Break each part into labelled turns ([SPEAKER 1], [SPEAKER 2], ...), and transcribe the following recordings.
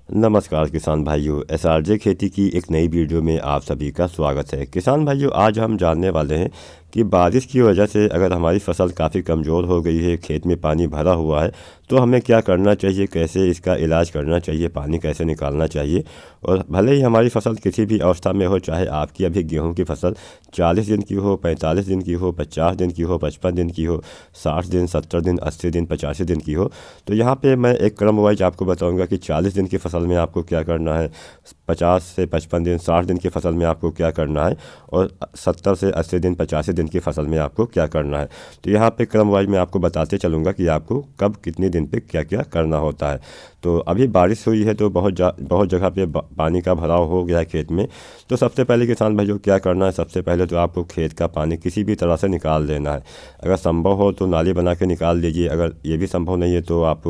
[SPEAKER 1] नमस्कार किसान भाइयों, एसआरजे खेती की एक नई वीडियो में आप सभी का स्वागत है। किसान भाइयों, आज हम जानने वाले हैं कि बारिश की वजह से अगर हमारी फसल काफ़ी कमज़ोर हो गई है, खेत में पानी भरा हुआ है, तो हमें क्या करना चाहिए, कैसे इसका इलाज करना चाहिए, पानी कैसे निकालना चाहिए। और भले ही हमारी फसल किसी भी अवस्था में हो, चाहे आपकी अभी गेहूं की फसल 40 दिन की हो, 45 दिन की हो, 50 दिन की हो, 55 दिन की हो, 60 दिन, 70 दिन, 80 दिन, 85 दिन की हो, तो यहाँ पे मैं एक क्रम वाइज आपको बताऊंगा कि 40 दिन की फसल में आपको क्या करना है, 50 से 55 दिन, 60 दिन की फसल में आपको क्या करना है, और 70 से 80 दिन, 85 दिन की फसल में आपको क्या करना है। तो यहाँ पे क्रम वाइज मैं आपको बताते चलूँगा कि आपको कब कितने दिन पे क्या क्या करना होता है। तो अभी बारिश हुई है तो बहुत जगह पे पानी का भराव हो गया है खेत में। तो सबसे पहले किसान भाइयों क्या करना है, सबसे पहले तो आपको खेत का पानी किसी भी तरह से निकाल देना है। अगर संभव हो तो नाली बना के निकाल दीजिए, अगर ये भी संभव नहीं है तो आप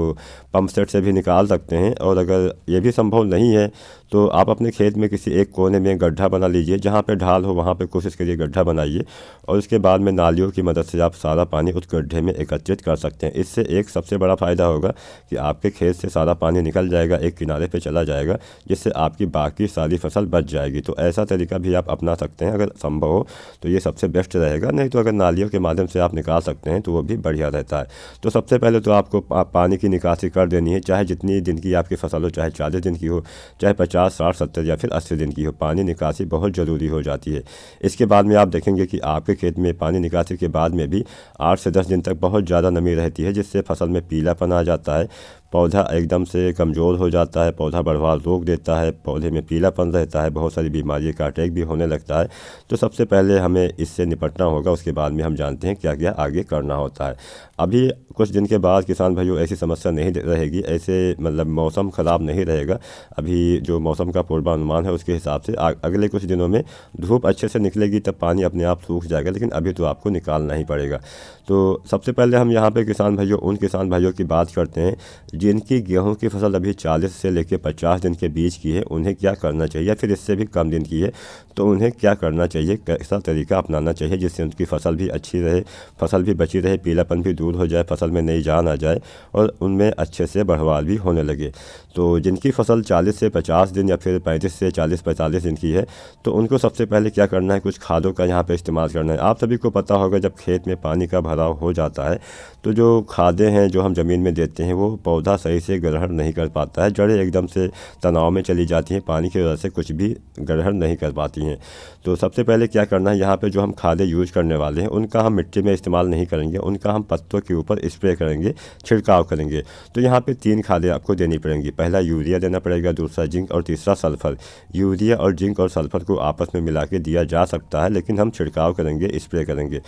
[SPEAKER 1] पंप सेट से भी निकाल सकते हैं, और अगर ये भी संभव नहीं है तो आप अपने खेत में किसी एक कोने में गड्ढा बना लीजिए, जहाँ पे ढाल हो वहाँ पे कोशिश करिए गड्ढा बनाइए, और उसके बाद में नालियों की मदद से आप सारा पानी उस गड्ढे में एकत्रित कर सकते हैं। इससे एक सबसे बड़ा फ़ायदा होगा कि आपके खेत से सारा पानी निकल जाएगा, एक किनारे पे चला जाएगा, जिससे आपकी बाकी सारी फसल बच जाएगी। तो ऐसा तरीका भी आप अपना सकते हैं, अगर संभव हो तो ये सबसे बेस्ट रहेगा। नहीं तो अगर नालियों के माध्यम से आप निकाल सकते हैं तो वो भी बढ़िया रहता है। तो सबसे पहले तो आपको पानी की निकासी कर देनी है, चाहे जितनी दिन की आपकी फसल हो, चाहे 40 दिन की हो, चाहे 50, 60, 70 या फिर 80 दिन की हो, पानी निकासी बहुत ज़रूरी हो जाती है। इसके बाद में आप देखेंगे कि आपके खेत में पानी निकासी के बाद में भी 8 से 10 दिन तक बहुत ज़्यादा नमी रहती है, जिससे फसल में पीलापन आ जाता है, पौधा एकदम से कमज़ोर हो जाता है, पौधा बढ़वार रोक देता है, पौधे में पीलापन रहता है, बहुत सारी बीमारियों का अटैक भी होने लगता है। तो सबसे पहले हमें इससे निपटना होगा, उसके बाद में हम जानते हैं क्या क्या आगे करना होता है। अभी कुछ दिन के बाद किसान भाइयों ऐसी समस्या नहीं रहेगी, ऐसे मतलब मौसम ख़राब नहीं रहेगा। अभी जो मौसम का पूर्वानुमान है उसके हिसाब से अगले कुछ दिनों में धूप अच्छे से निकलेगी, तब पानी अपने आप सूख जाएगा, लेकिन अभी तो आपको निकालना ही पड़ेगा। तो सबसे पहले हम यहाँ पे किसान भाइयों उन किसान भाइयों की बात करते हैं जिनकी गेहूं की फसल अभी 40 से लेकर 50 दिन के बीच की है। उन्हें क्या करना चाहिए, या फिर इससे भी कम दिन की है तो उन्हें क्या करना चाहिए, कैसा तरीका अपनाना चाहिए जिससे उनकी फसल भी अच्छी रहे, फसल भी बची रहे, पीलापन भी दूर हो जाए, फसल में नई जान आ जाए और उनमें अच्छे से बढ़वार भी होने लगे। तो जिनकी फसल 40 से 50 दिन या फिर 35 से 40-45 दिन की है, तो उनको सबसे पहले क्या करना है, कुछ खादों का यहाँ पे इस्तेमाल करना है। आप सभी को पता होगा जब खेत में पानी का भराव हो जाता है तो जो खादें हैं जो हम ज़मीन में देते हैं वो पौधा सही से ग्रहण नहीं कर पाता है, जड़ें एकदम से तनाव में चली जाती हैं, पानी की वजह से कुछ भी ग्रहण नहीं कर पाती हैं। तो सबसे पहले क्या करना है, यहाँ पे जो हम खादें यूज करने वाले हैं उनका हम मिट्टी में इस्तेमाल नहीं करेंगे, उनका हम पत्तों के ऊपर स्प्रे करेंगे, छिड़काव करेंगे। तो यहाँ पे 3 खादें आपको देनी पड़ेंगी। पहला यूरिया देना पड़ेगा, दूसरा जिंक और तीसरा सल्फर। यूरिया और जिंक और सल्फर को आपस में मिला के दिया जा सकता है, लेकिन हम छिड़काव करेंगे, स्प्रे करेंगे।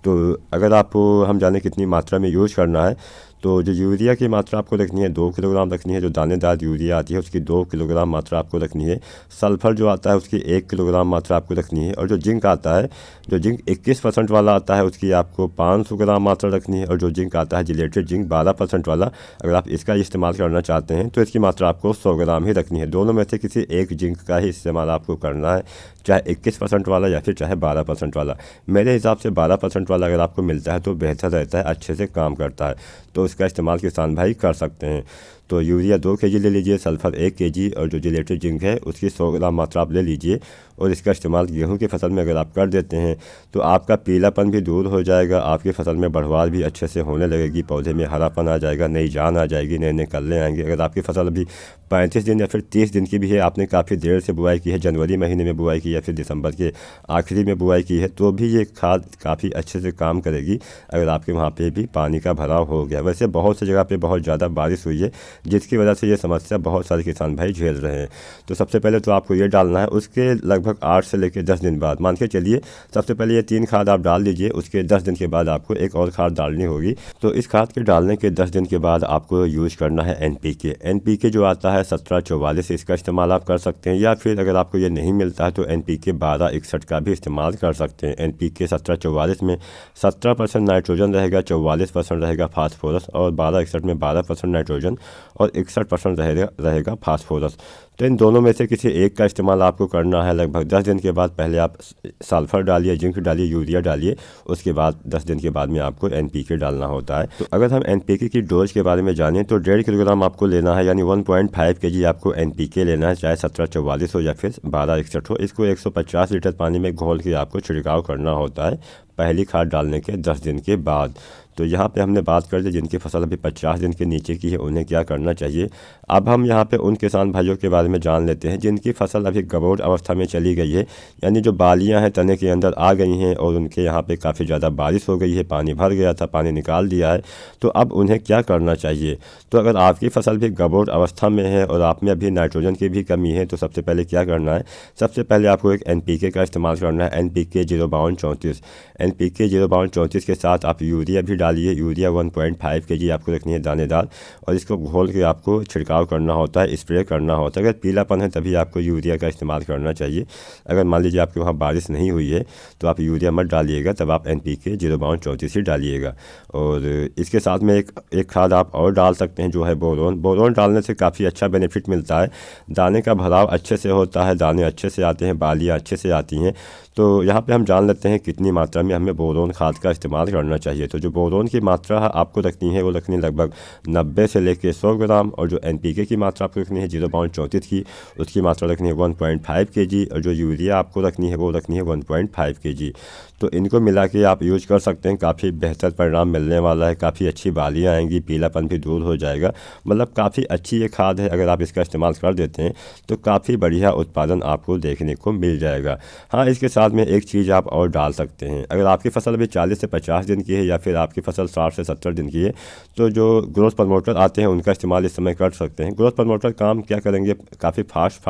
[SPEAKER 1] तो अगर आपको हम जाने कितनी मात्रा में यूज करना है, तो जो यूरिया की मात्रा आपको रखनी है 2 किलोग्राम रखनी है, जो दानेदार यूरिया आती है उसकी 2 किलोग्राम मात्रा आपको रखनी है। सल्फर जो आता है उसकी 1 किलोग्राम मात्रा आपको रखनी है। और जो जिंक आता है, जो जिंक 21% वाला आता है उसकी आपको 500 ग्राम मात्रा रखनी है। और जो जिंक आता है जिलेटेड जिंक 12% वाला, अगर आप इसका इस्तेमाल करना चाहते हैं तो इसकी मात्रा आपको 100 ग्राम ही रखनी है। दोनों में से किसी एक जिंक का ही इस्तेमाल आपको करना है, चाहे 21% वाला या फिर चाहे 12% वाला। मेरे हिसाब से 12% वाला अगर आपको मिलता है तो बेहतर रहता है, अच्छे से काम करता है, तो इसका इस्तेमाल किसान भाई कर सकते हैं। तो यूरिया 2 kg ले लीजिए, सल्फर 1 kg और जो जिलेटेड जिंक है उसकी 100 ग्राम मात्रा आप ले लीजिए। और इसका इस्तेमाल गेहूं की फसल में अगर आप कर देते हैं तो आपका पीलापन भी दूर हो जाएगा, आपकी फसल में बढ़वार भी अच्छे से होने लगेगी, पौधे में हरापन आ जाएगा, नई जान आ जाएगी, नए नए कल्ले आएंगे। अगर आपकी फसल अभी 35 दिन या फिर 30 दिन की भी है, आपने काफ़ी देर से बुआई की है, जनवरी महीने में बुआई की या फिर दिसंबर के आखिरी में बुआई की है, तो भी ये खाद काफ़ी अच्छे से काम करेगी अगर आपके वहाँ पे भी पानी का भराव हो गया। वैसे बहुत सी जगह पे बहुत ज़्यादा बारिश हुई है जिसकी वजह से ये समस्या बहुत सारे किसान भाई झेल रहे हैं। तो सबसे पहले तो आपको ये डालना है, उसके लगभग 8 से लेकर 10 दिन बाद, मान के चलिए सबसे पहले ये 3 खाद आप डाल दीजिए, उसके 10 दिन के बाद आपको एक और खाद डालनी होगी। तो इस खाद के डालने के 10 दिन के बाद आपको यूज करना है एनपीके। एनपीके जो आता है 1744, इसका इस्तेमाल आप कर सकते हैं, या फिर अगर आपको ये नहीं मिलता है तो एनपीके 1261 का भी इस्तेमाल कर सकते हैं। एनपीके 1744 में 17% नाइट्रोजन रहेगा, 44% रहेगा फास्फोरस, और 1261 में 12% नाइट्रोजन और 61% रहेगा फास्फोरस। तो इन दोनों में से किसी एक का इस्तेमाल आपको करना है। लगभग 10 दिन के बाद पहले आप सल्फर डालिए, जिंक डालिए, यूरिया डालिए, उसके बाद 10 दिन के बाद में आपको NPK डालना होता है। तो अगर हम NPK की डोज के बारे में जानें तो 1.5 किलोग्राम आपको लेना है, यानी 1.5 kg आपको NPK लेना है, चाहे 1744 हो या फिर 1261 हो। इसको 150 लीटर पानी में घोल के आपको छिड़काव करना होता है पहली खाद डालने के 10 दिन के बाद। तो यहाँ पे हमने बात कर ली जिनकी फसल अभी 50 दिन के नीचे की है उन्हें क्या करना चाहिए। अब हम यहाँ पे उन किसान भाइयों के बारे में जान लेते हैं जिनकी फसल अभी गबोट अवस्था में चली गई है, यानी जो बालियाँ हैं तने के अंदर आ गई हैं और उनके यहाँ पे काफ़ी ज़्यादा बारिश हो गई है, पानी भर गया था, पानी निकाल दिया है। तो अब उन्हें क्या करना चाहिए। तो अगर आपकी फसल भी गबोट अवस्था में है और आप में अभी नाइट्रोजन की भी कमी है तो सबसे पहले क्या करना है। सबसे पहले आपको एक NPK का इस्तेमाल करना है, NPK 05234। NPK 05234 के साथ आप यूरिया भी डालिए। यूरिया 1.5 kg आपको रखनी है दानेदार, और इसको घोल के आपको छिड़काव करना होता है, स्प्रे करना होता है। अगर पीलापन है तभी आपको यूरिया का इस्तेमाल करना चाहिए। अगर मान लीजिए आपके वहाँ बारिश नहीं हुई है तो आप यूरिया मत डालिएगा, तब आप NPK 05234 ही डालिएगा। और इसके साथ में एक खाद आप और डाल सकते हैं जो है बोरोन। बोरोन डालने से काफ़ी अच्छा बेनिफिट मिलता है, दाने का भराव अच्छे से होता है, दाने अच्छे से आते हैं, बालियाँ अच्छे से आती हैं। तो यहाँ पे हम जान लेते हैं कितनी मात्रा में हमें बोरोन खाद का इस्तेमाल करना चाहिए। तो जो बोरोन की मात्रा आपको रखनी है वो रखनी लगभग 90 से लेकर 100 ग्राम, और जो NPK की मात्रा आपको रखनी है 05234 की, उसकी मात्रा रखनी है 1.5 kg, और जो यूरिया आपको रखनी है वो रखनी है 1.5 kg। तो इनको मिला के आप यूज कर सकते हैं, काफ़ी बेहतर परिणाम मिलने वाला है, काफ़ी अच्छी बालियाँ आएंगी, पीलापन भी दूर हो जाएगा। मतलब काफ़ी अच्छी ये खाद है, अगर आप इसका इस्तेमाल कर देते हैं तो काफ़ी बढ़िया उत्पादन आपको देखने को मिल जाएगा। हाँ, इसके साथ में एक चीज़ आप और डाल सकते हैं। अगर आपकी फसल अभी 40 से 50 दिन की है या फिर आपकी फसल 60 से 70 दिन की है तो जो ग्रोथ प्रमोटर आते हैं उनका इस्तेमाल इस समय कर सकते हैं। ग्रोथ प्रमोटर काम क्या करेंगे, काफ़ी फास्ट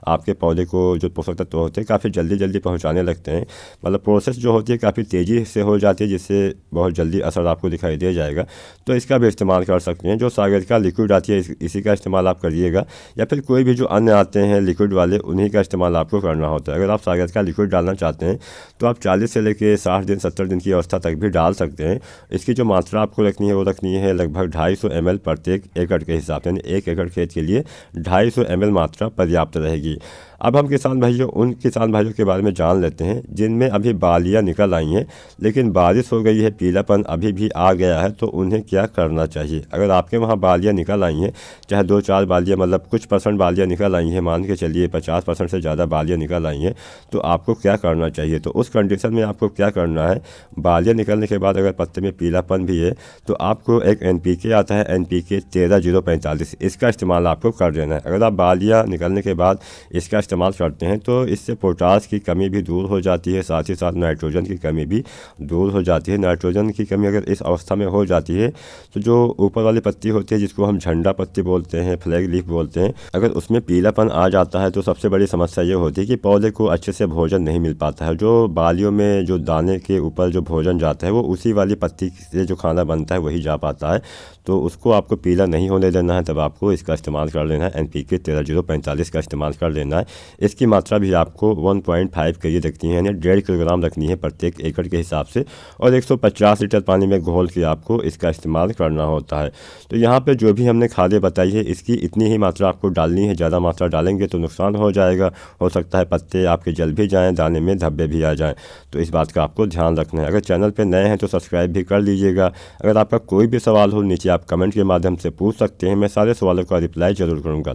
[SPEAKER 1] आपके पौधे को जो पोषक तत्व होते हैं काफ़ी जल्दी पहुँचाने लगते हैं। मतलब प्रोसेस जो होती है काफ़ी तेज़ी से हो जाती है, जिससे बहुत जल्दी असर आपको दिखाई दे जाएगा। तो इसका भी इस्तेमाल कर सकते हैं। जो सागर का लिक्विड आती है इसी का इस्तेमाल आप करिएगा, या फिर कोई भी जो अन्य आते हैं लिक्विड वाले उन्हीं का इस्तेमाल आपको करना होता है। अगर आप सागर का लिक्विड डालना चाहते हैं तो आप 40 से लेकर 60 दिन 70 दिन की अवस्था तक भी डाल सकते हैं। इसकी जो मात्रा आपको रखनी है वो रखनी है लगभग 250 ml प्रत्येक एकड़ के हिसाब से, यानी 1 एकड़ खेत के लिए 250 ml मात्रा पर्याप्त रहेगी। अब हम उन किसान भाइयों के बारे में जान लेते हैं जिनमें अभी बालियाँ निकल आई हैं लेकिन बारिश हो गई है, पीलापन अभी भी आ गया है, तो उन्हें क्या करना चाहिए। अगर आपके वहाँ बालियाँ निकल आई हैं, चाहे 2-4 बालियाँ, मतलब कुछ % बालियाँ निकल आई हैं, मान के चलिए 50% से ज़्यादा बालियाँ निकल आई हैं, तो आपको क्या करना चाहिए। तो उस कंडीशन में आपको क्या करना है, बालियाँ निकलने के बाद अगर पत्ते में पीलापन भी है तो आपको एक NPK आता है, NPK 13-045, इसका इस्तेमाल आपको कर देना है। अगर आप बालियाँ निकलने के बाद इसका इस्तेमाल करते हैं तो इससे पोटास की कमी भी दूर हो जाती है, साथ ही साथ नाइट्रोजन की कमी भी दूर हो जाती है। नाइट्रोजन की कमी अगर इस अवस्था में हो जाती है तो जो ऊपर वाली पत्ती होती है जिसको हम झंडा पत्ती बोलते हैं, फ्लैग लीफ बोलते हैं, अगर उसमें पीलापन आ जाता है तो सबसे बड़ी समस्या ये होती है कि पौधे को अच्छे से भोजन नहीं मिल पाता है। जो बालियों में जो दाने के ऊपर जो भोजन जाता है वो उसी वाली पत्ती से जो खाना बनता है वही जा पाता है, तो उसको आपको पीला नहीं होने देना है। तब आपको इसका इस्तेमाल कर लेना है, NPK 13-045 का इस्तेमाल कर लेना है। इसकी मात्रा भी आपको 1.5 kg रखनी है, यानी 1.5 किलोग्राम रखनी है प्रत्येक एकड़ के हिसाब से, और 150 लीटर पानी में घोल के आपको इसका इस्तेमाल करना होता है। तो यहाँ पे जो भी हमने खादें बताई है इसकी इतनी ही मात्रा आपको डालनी है। ज़्यादा मात्रा डालेंगे तो नुकसान हो जाएगा, हो सकता है पत्ते आपके जल भी जाएँ, दाने में धब्बे भी आ जाएँ, तो इस बात का आपको ध्यान रखना है। अगर चैनल पर नए हैं तो सब्सक्राइब भी कर लीजिएगा। अगर आपका कोई भी सवाल हो नीचे आप कमेंट के माध्यम से पूछ सकते हैं, मैं सारे सवालों का रिप्लाई ज़रूर करूँगा।